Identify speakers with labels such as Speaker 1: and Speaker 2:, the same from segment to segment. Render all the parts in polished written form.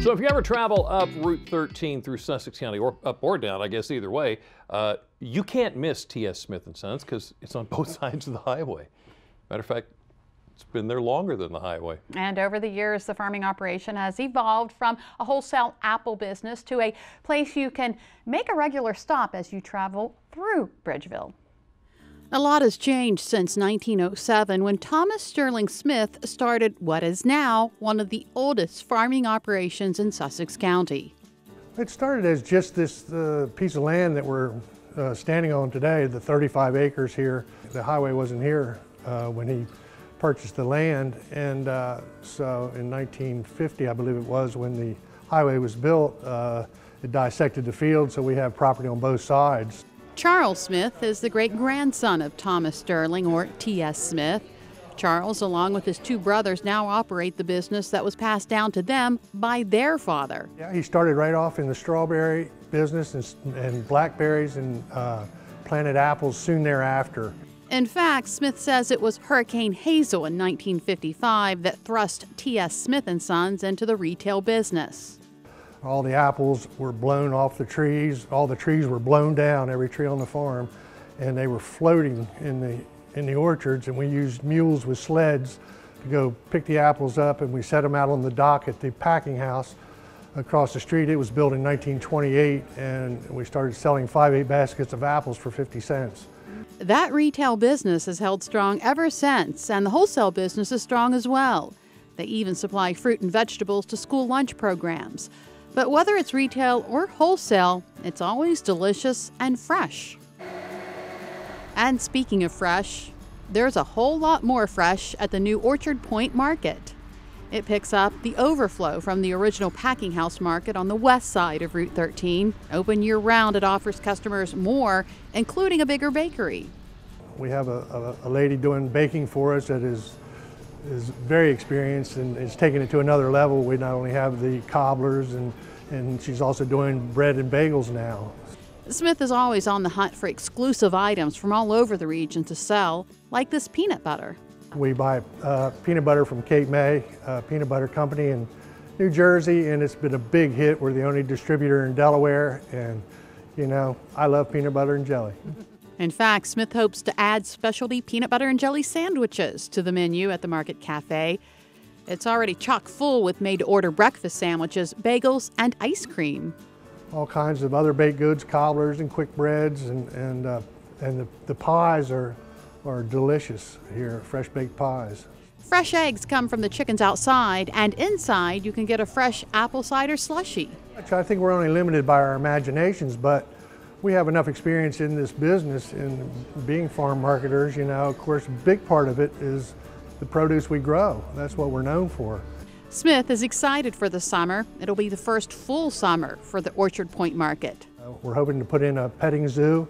Speaker 1: So if you ever travel up Route 13 through Sussex County, or up or down, I guess either way, you can't miss T.S. Smith & Sons because it's on both sides of the highway. Matter of fact, it's been there longer than the highway.
Speaker 2: And over the years, the farming operation has evolved from a wholesale apple business to a place you can make a regular stop as you travel through Bridgeville. A lot has changed since 1907 when Thomas Sterling Smith started what is now one of the oldest farming operations in Sussex County.
Speaker 3: It started as just this piece of land that we're standing on today, the 35 acres here. The highway wasn't here when he purchased the land, and so in 1950, I believe it was, when the highway was built, it dissected the field, so we have property on both sides.
Speaker 2: Charles Smith is the great-grandson of Thomas Sterling, or T.S. Smith. Charles, along with his two brothers, now operate the business that was passed down to them by their father.
Speaker 3: Yeah, he started right off in the strawberry business and blackberries and planted apples soon thereafter.
Speaker 2: In fact, Smith says it was Hurricane Hazel in 1955 that thrust T.S. Smith & Sons into the retail business.
Speaker 3: All the apples were blown off the trees. All the trees were blown down, every tree on the farm, and they were floating in the orchards, and we used mules with sleds to go pick the apples up, and we set them out on the dock at the packing house across the street. It was built in 1928, and we started selling 5/8 baskets of apples for 50 cents.
Speaker 2: That retail business has held strong ever since, and the wholesale business is strong as well. They even supply fruit and vegetables to school lunch programs. But whether it's retail or wholesale, it's always delicious and fresh. And speaking of fresh, there's a whole lot more fresh at the new Orchard Point Market. It picks up the overflow from the original packing house market on the west side of Route 13. Open year-round, it offers customers more, including a bigger bakery.
Speaker 3: We have a lady doing baking for us that is very experienced and is taking it to another level. We not only have the cobblers, and she's also doing bread and bagels now.
Speaker 2: Smith is always on the hunt for exclusive items from all over the region to sell, like this peanut butter.
Speaker 3: We buy peanut butter from Cape May, peanut butter company in New Jersey, and it's been a big hit. We're the only distributor in Delaware, and you know, I love peanut butter and jelly.
Speaker 2: In fact, Smith hopes to add specialty peanut butter and jelly sandwiches to the menu at the Market Cafe. It's already chock full with made-to-order breakfast sandwiches, bagels, and ice cream.
Speaker 3: All kinds of other baked goods, cobblers and quick breads, and the pies are delicious here, fresh baked pies.
Speaker 2: Fresh eggs come from the chickens outside, and inside you can get a fresh apple cider slushie.
Speaker 3: I think we're only limited by our imaginations, but we have enough experience in this business in being farm marketers. You know, of course, a big part of it is the produce we grow. That's what we're known for.
Speaker 2: Smith is excited for the summer. It'll be the first full summer for the Orchard Point Market.
Speaker 3: We're hoping to put in a petting zoo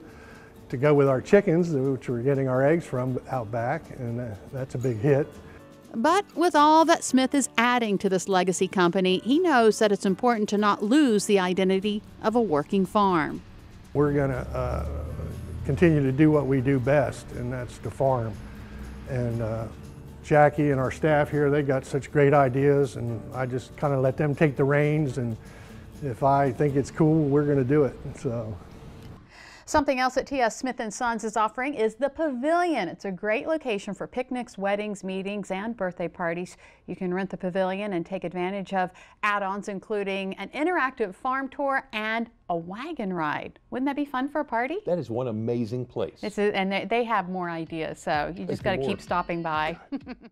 Speaker 3: to go with our chickens, which we're getting our eggs from out back, and that's a big hit.
Speaker 2: But with all that Smith is adding to this legacy company, he knows that it's important to not lose the identity of a working farm.
Speaker 3: We're going to continue to do what we do best, and that's to farm. And Jackie and our staff here, they got such great ideas, and I just kind of let them take the reins, and if I think it's cool, we're going to do it. So.
Speaker 2: Something else that T.S. Smith & Sons is offering is the Pavilion. It's a great location for picnics, weddings, meetings, and birthday parties. You can rent the Pavilion and take advantage of add-ons including an interactive farm tour and a wagon ride. Wouldn't that be fun for a party?
Speaker 1: That is one amazing place.
Speaker 2: And they have more ideas, so you just got to keep stopping by.